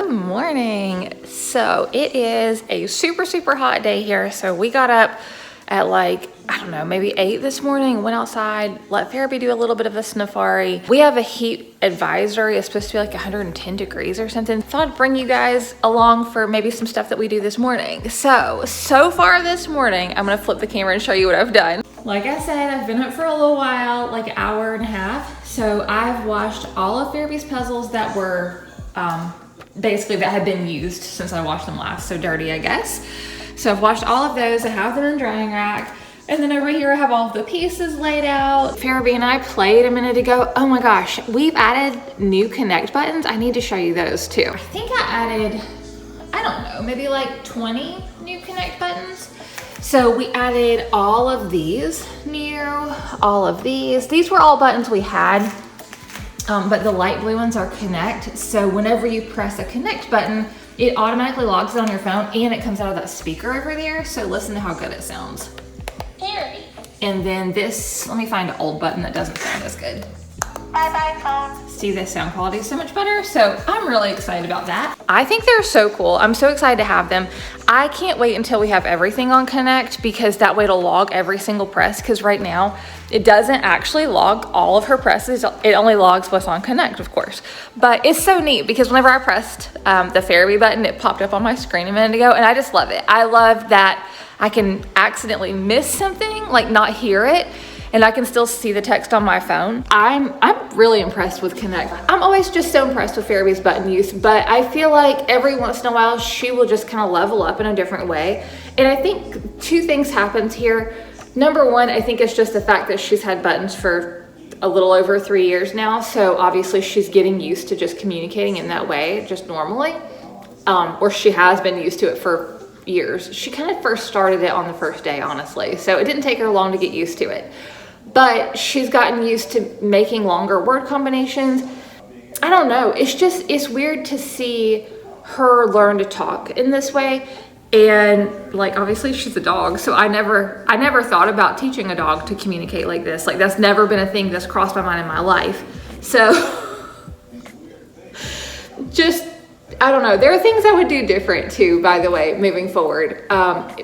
Good morning. So it is a super hot day here. So we got up at like, I don't know, maybe 8 this morning, went outside, let Pharaby do a little bit of a safari. We have a heat advisory. It's supposed to be like 110 degrees or something. Thought I'd bring you guys along for maybe some stuff that we do this morning. So far this morning, I'm gonna flip the camera and show you what I've done. Like I said, I've been up for a little while, like an hour and a half. So I've washed all of Pharaby's puzzles that were basically that had been used since I washed them last, so dirty, I guess. So I've washed all of those. I have them in drying rack. And then over here I have all of the pieces laid out. Pharaby and I played a minute ago. Oh my gosh, we've added new connect buttons. I need to show you those too. I think I added, I don't know, maybe like 20 new connect buttons. So we added all of these new, all of these. These were all buttons we had. But the light blue ones are connect. So whenever you press a connect button, it automatically logs it on your phone and it comes out of that speaker over there. So listen to how good it sounds. Pharaby. And then this, let me find an old button that doesn't sound as good. Bye phone. See, the sound quality is so much better. So I'm really excited about that. I think they're so cool. I'm so excited to have them. I can't wait until we have everything on Connect because that way it'll log every single press. Because right now it doesn't actually log all of her presses. It only logs what's on Connect, of course. But it's so neat because whenever I pressed the Pharaby button, it popped up on my screen a minute ago and I just love it. I love that I can accidentally miss something, like not hear it, and I can still see the text on my phone. I'm really impressed with Connect. I'm always just so impressed with Pharaby's button use, but I feel like every once in a while she will just kind of level up in a different way. And I think two things happens here. Number one, I think it's just the fact that she's had buttons for a little over 3 years now. So obviously she's getting used to just communicating in that way, just normally. Or she has been used to it for years. She kind of first started it on the first day, honestly. So it didn't take her long to get used to it. But she's gotten used to making longer word combinations. I don't know, it's weird to see her learn to talk in this way. And like, obviously she's a dog, so I never thought about teaching a dog to communicate like this. Like that's never been a thing that's crossed my mind in my life. So just, I don't know. There are things I would do different too, by the way, moving forward.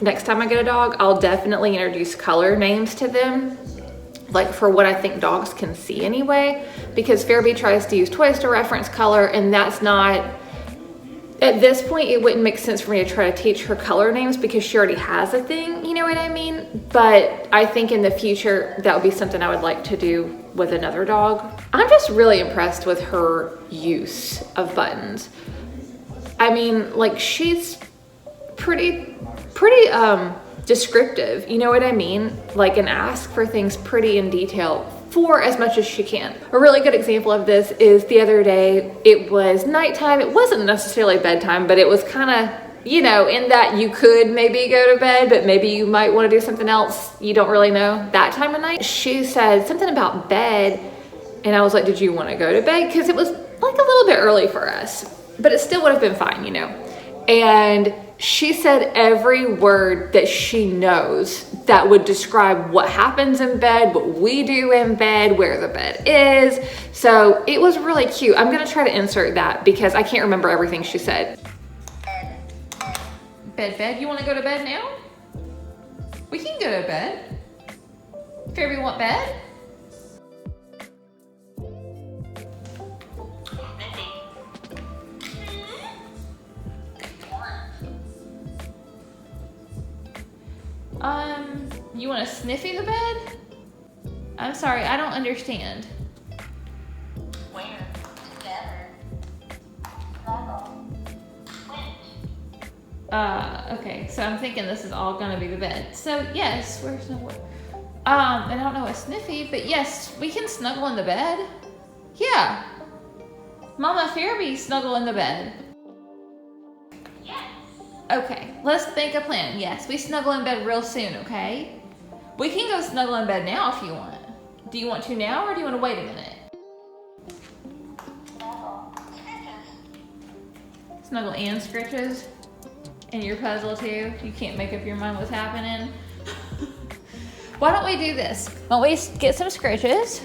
Next time I get a dog, I'll definitely introduce color names to them, like for what I think dogs can see anyway, because Pharaby tries to use toys to reference color, and that's not, at this point, it wouldn't make sense for me to try to teach her color names because she already has a thing, you know what I mean? But I think in the future, that would be something I would like to do with another dog. I'm just really impressed with her use of buttons. I mean, like she's pretty descriptive, you know what I mean? Like, and ask for things pretty in detail for as much as she can. A really good example of this is the other day, it was nighttime. It wasn't necessarily bedtime, but it was kind of, you know, in that you could maybe go to bed, but maybe you might want to do something else. You don't really know that time of night. She said something about bed, and I was like, did you want to go to bed? Because it was like a little bit early for us, but it still would have been fine, you know? And she said every word that she knows that would describe what happens in bed, what we do in bed, where the bed is. So it was really cute. I'm gonna try to insert that because I can't remember everything she said. Bed, you wanna go to bed now? We can go to bed. Pharaby, want bed? You want to sniffy the bed? I'm sorry, I don't understand. Where? Together. Snuggle. Switch. Okay, so I'm thinking this is all gonna be the bed. So yes, where's the I don't know what sniffy, but yes, we can snuggle in the bed. Yeah. Mama Pharaby snuggle in the bed. Yes. Okay, let's make a plan. Yes, we snuggle in bed real soon, okay? We can go snuggle in bed now if you want. Do you want to now or do you want to wait a minute? Snuggle. Scratches. Snuggle and scritches? And your puzzle too? You can't make up your mind what's happening? Why don't we do this? Why don't we get some scritches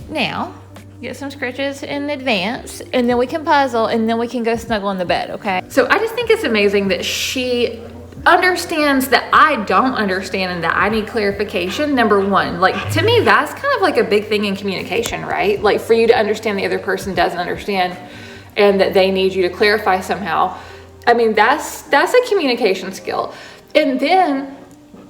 now? Get some scritches in advance, and then we can puzzle, and then we can go snuggle in the bed, okay? So I just think it's amazing that she understands that I don't understand and that I need clarification. Number one, like, to me, that's kind of like a big thing in communication, right? Like, for you to understand the other person doesn't understand and that they need you to clarify somehow. I mean, that's a communication skill. And then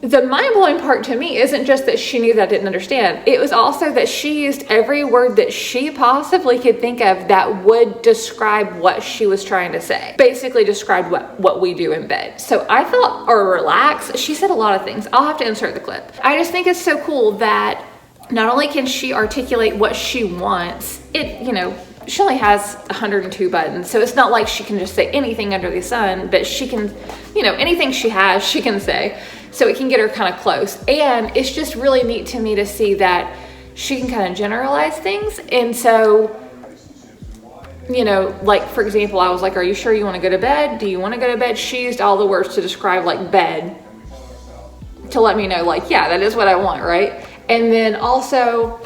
the mind-blowing part to me isn't just that she knew that I didn't understand. It was also that she used every word that she possibly could think of that would describe what she was trying to say. Basically described what we do in bed. So I felt, or relax, she said a lot of things. I'll have to insert the clip. I just think it's so cool that not only can she articulate what she wants, she only has 102 buttons, so it's not like she can just say anything under the sun, but she can, anything she has, she can say. So it can get her kind of close. And it's just really neat to me to see that she can kind of generalize things. And so, like, for example, I was like, are you sure you want to go to bed? Do you want to go to bed? She used all the words to describe, like, bed to let me know, like, yeah, that is what I want, right? And then also,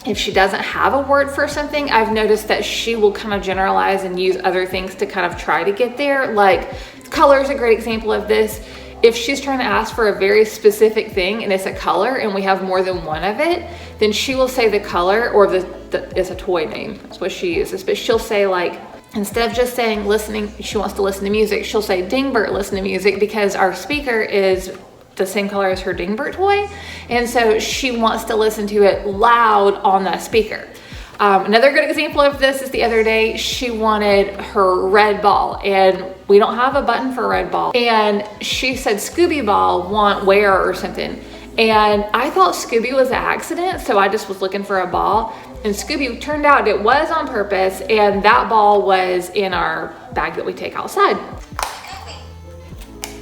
if she doesn't have a word for something, I've noticed that she will kind of generalize and use other things to kind of try to get there. Like, color is a great example of this. If she's trying to ask for a very specific thing and it's a color and we have more than one of it, then she will say the color, or it's a toy name, that's what she uses, but she'll say, like, instead of just saying listening, she wants to listen to music, she'll say Dingbert listen to music, because our speaker is the same color as her Dingbert toy, and so she wants to listen to it loud on that speaker. Another good example of this is the other day, she wanted her red ball, and we don't have a button for a red ball. And she said Scooby ball, want where or something. And I thought Scooby was an accident, so I just was looking for a ball. And Scooby, turned out it was on purpose, and that ball was in our bag that we take outside.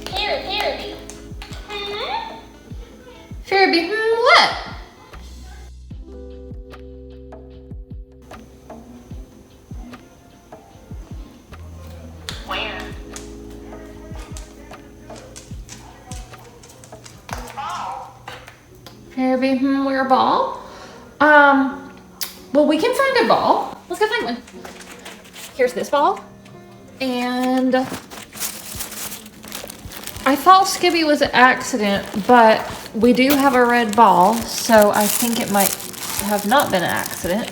Pharaby. Pharaby, what? Where? Pharaby, where a ball? Well, we can find a ball. Let's go find one. Here's this ball. And I thought Scooby was an accident, but we do have a red ball, so I think it might have not been an accident.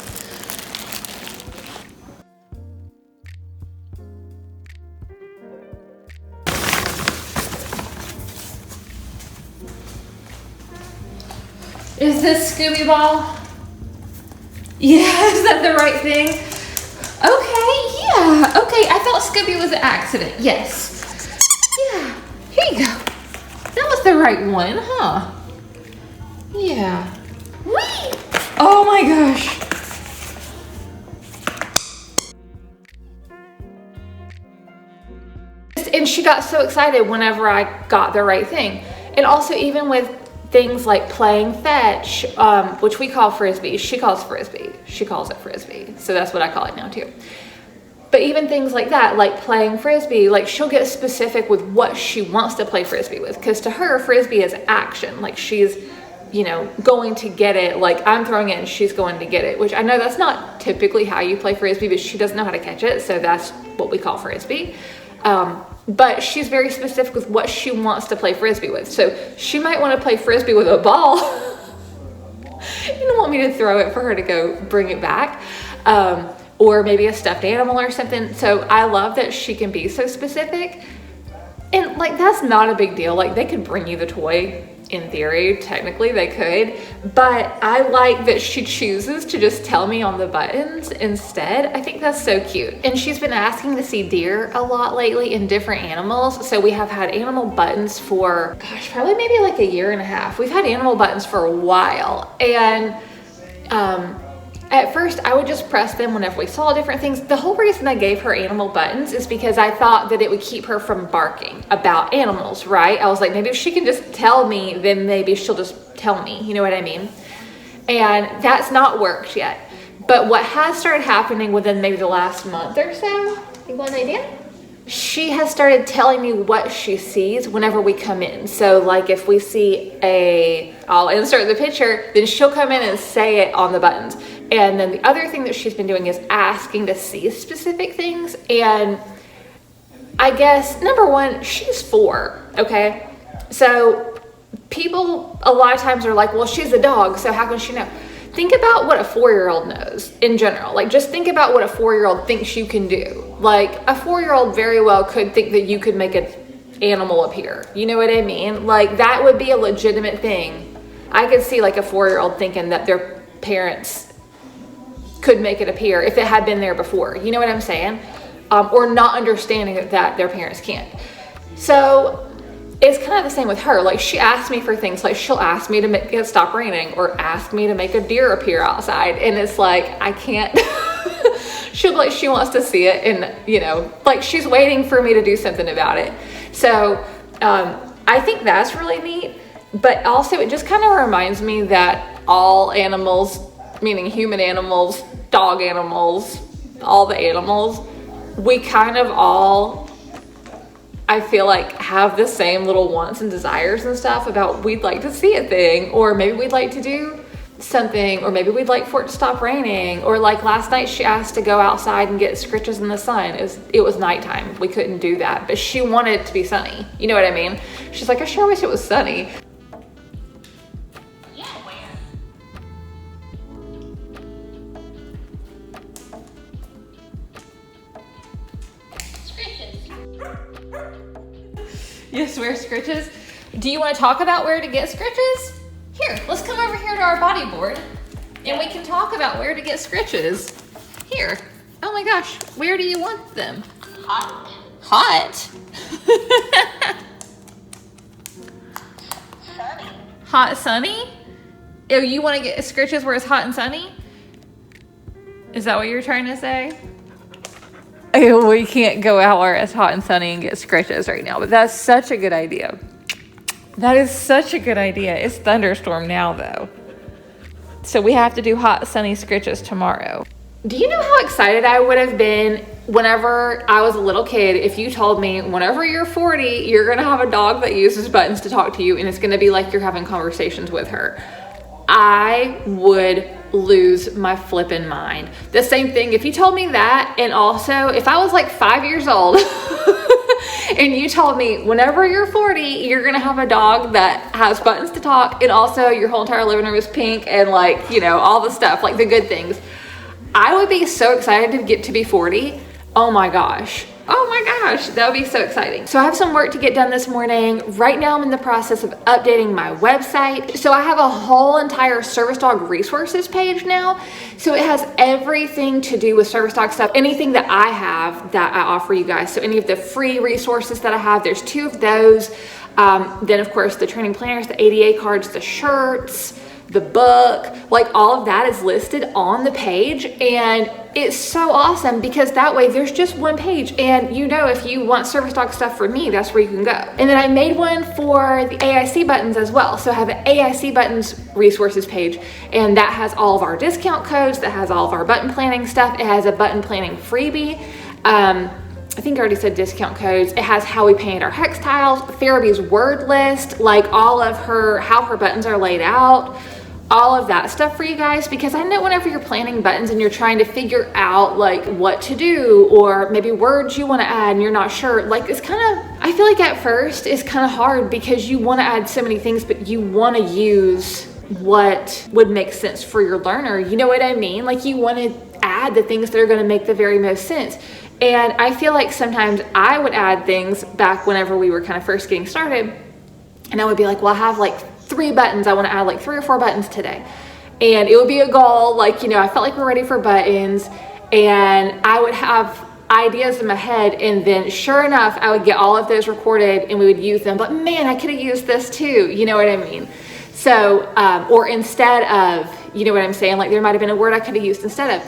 Is this Scooby ball? Yeah, is that the right thing? Okay, yeah, okay. I thought Scooby was an accident. Yes. Yeah, here you go. That was the right one, huh? Yeah. Whee! Oh my gosh. And she got so excited whenever I got the right thing. And also, even with things like playing fetch, which we call frisbee. She calls frisbee. She calls it frisbee. So that's what I call it now too. But even things like that, like playing frisbee, like she'll get specific with what she wants to play frisbee with. Because to her, frisbee is action. Like she's, going to get it. Like I'm throwing it and she's going to get it. Which I know that's not typically how you play frisbee, but she doesn't know how to catch it. So that's what we call frisbee. But she's very specific with what she wants to play frisbee with. So she might want to play frisbee with a ball. You don't want me to throw it for her to go bring it back. Or maybe a stuffed animal or something. So I love that she can be so specific. And like, that's not a big deal. Like they could bring you the toy. In theory, technically they could, but I like that she chooses to just tell me on the buttons instead. I think that's so cute. And she's been asking to see deer a lot lately in different animals. So we have had animal buttons for, probably maybe like a year and a half. We've had animal buttons for a while. And at first I would just press them whenever we saw different things. The whole reason I gave her animal buttons is because I thought that it would keep her from barking about animals, right? I was like, maybe if she can just tell me, then maybe she'll just tell me, you know what I mean? And that's not worked yet. But what has started happening within maybe the last month or so, you want an idea? She has started telling me what she sees whenever we come in. So like if we see I'll insert the picture, then she'll come in and say it on the buttons. And then the other thing that she's been doing is asking to see specific things. And I guess, number one, she's 4, okay? So people a lot of times are like, well, she's a dog, so how can she know? Think about what a 4-year-old knows in general. Like, just think about what a 4-year-old thinks you can do. Like, a 4-year-old very well could think that you could make an animal appear. You know what I mean? Like, that would be a legitimate thing. I could see like a 4-year-old thinking that their parents could make it appear if it had been there before. You know what I'm saying? Or not understanding that their parents can't. So it's kind of the same with her. Like, she asks me for things. Like, she'll ask me to make it stop raining, or ask me to make a deer appear outside, and it's like, I can't. She'll like, she wants to see it, and you know, like, she's waiting for me to do something about it. So I think that's really neat. But also, it just kind of reminds me that all animals, meaning human animals, dog animals, all the animals, we kind of all, I feel like, have the same little wants and desires and stuff about, we'd like to see a thing, or maybe we'd like to do something, or maybe we'd like for it to stop raining. Or like last night, she asked to go outside and get scritches in the sun. It was nighttime. We couldn't do that, but she wanted it to be sunny. You know what I mean? She's like, I sure wish it was sunny. Yes, where scritches? Do you want to talk about where to get scritches? Here, let's come over here to our body board and we can talk about where to get scritches. Here. Oh my gosh, where do you want them? Hot. Hot? Sunny. Hot, sunny? Oh, you want to get scritches where it's hot and sunny? Is that what you're trying to say? We can't go out where it's hot and sunny and get scritches right now, but that's such a good idea. That is such a good idea. It's thunderstorm now though. So we have to do hot, sunny scritches tomorrow. Do you know how excited I would have been whenever I was a little kid if you told me whenever you're 40, you're gonna have a dog that uses buttons to talk to you and it's gonna be like you're having conversations with her? I would lose my flippin' mind. The same thing if you told me that, and also if I was like 5 years old and you told me whenever you're 40 you're gonna have a dog that has buttons to talk, and also your whole entire living room is pink, and like, you know, all the stuff, like the good things, I would be so excited to get to be 40. Oh my gosh, that would be so exciting. So I have some work to get done this morning. Right now I'm in the process of updating my website. So I have a whole entire service dog resources page now. So it has everything to do with service dog stuff, anything that I have that I offer you guys. So any of the free resources that I have, there's 2 of those. Then of course the training planners, the ADA cards, the shirts, the book, like all of that is listed on the page, and it's so awesome because that way there's just one page, and you know, if you want service dog stuff from me, that's where you can go. And then I made one for the AIC buttons as well. So I have an AIC buttons resources page, and that has all of our discount codes, that has all of our button planning stuff. It has a button planning freebie. I think I already said discount codes. It has how we paint our hex tiles, Pharaby's word list, like all of how her buttons are laid out, all of that stuff for you guys, because I know whenever you're planning buttons and you're trying to figure out like what to do, or maybe words you want to add and you're not sure, like it's kind of, I feel like at first it's kind of hard because you want to add so many things, but you want to use what would make sense for your learner. You know what I mean? Like you want to add the things that are going to make the very most sense. And I feel like sometimes I would add things back whenever we were kind of first getting started, and I would be like, well, I have like 3 buttons. I want to add like 3 or 4 buttons today. And it would be a goal, like, you know, I felt like we're ready for buttons, and I would have ideas in my head, and then sure enough, I would get all of those recorded and we would use them. But man, I could have used this too. You know what I mean? So, or instead of, you know what I'm saying? Like there might've been a word I could have used instead of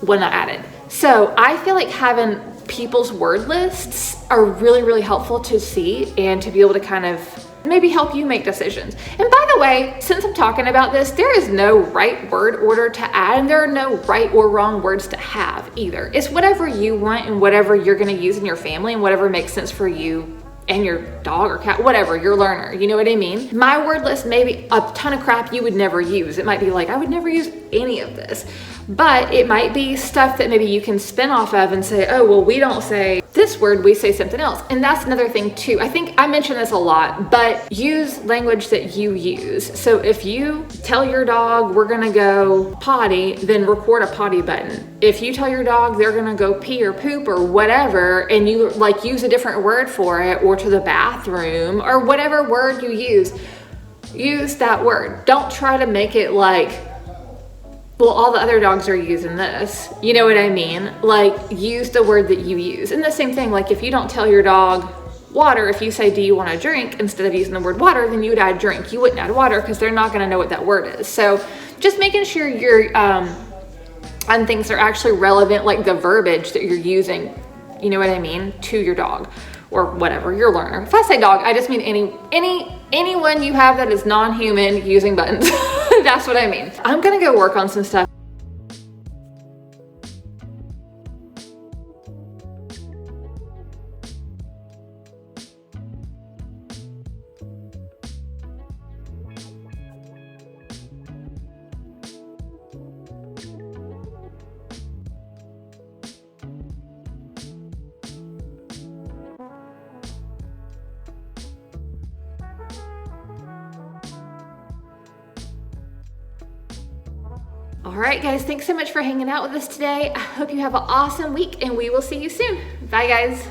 when I added. So I feel like having people's word lists are really, really helpful to see and to be able to kind of maybe help you make decisions. And by the way, since I'm talking about this, there is no right word order to add, and there are no right or wrong words to have either. It's whatever you want and whatever you're going to use in your family and whatever makes sense for you and your dog or cat, whatever, your learner, you know what I mean? My word list may be a ton of crap you would never use. It might be like, I would never use any of this, but it might be stuff that maybe you can spin off of and say, oh, well, we don't say this word, we say something else. And that's another thing too. I think I mention this a lot, but use language that you use. So if you tell your dog we're gonna go potty, then record a potty button. If you tell your dog they're gonna go pee or poop or whatever, and you like use a different word for it, or to the bathroom, or whatever word you use that word. Don't try to make it like, well, all the other dogs are using this. You know what I mean? Like, use the word that you use. And the same thing, like if you don't tell your dog water, if you say, do you want a drink, instead of using the word water, then you would add drink. You wouldn't add water because they're not gonna know what that word is. So just making sure you're on things that are actually relevant, like the verbiage that you're using, you know what I mean, to your dog or whatever, your learner. If I say dog, I just mean anyone you have that is non-human using buttons. That's what I mean. I'm gonna go work on some stuff. All right, guys, thanks so much for hanging out with us today. I hope you have an awesome week and we will see you soon. Bye, guys.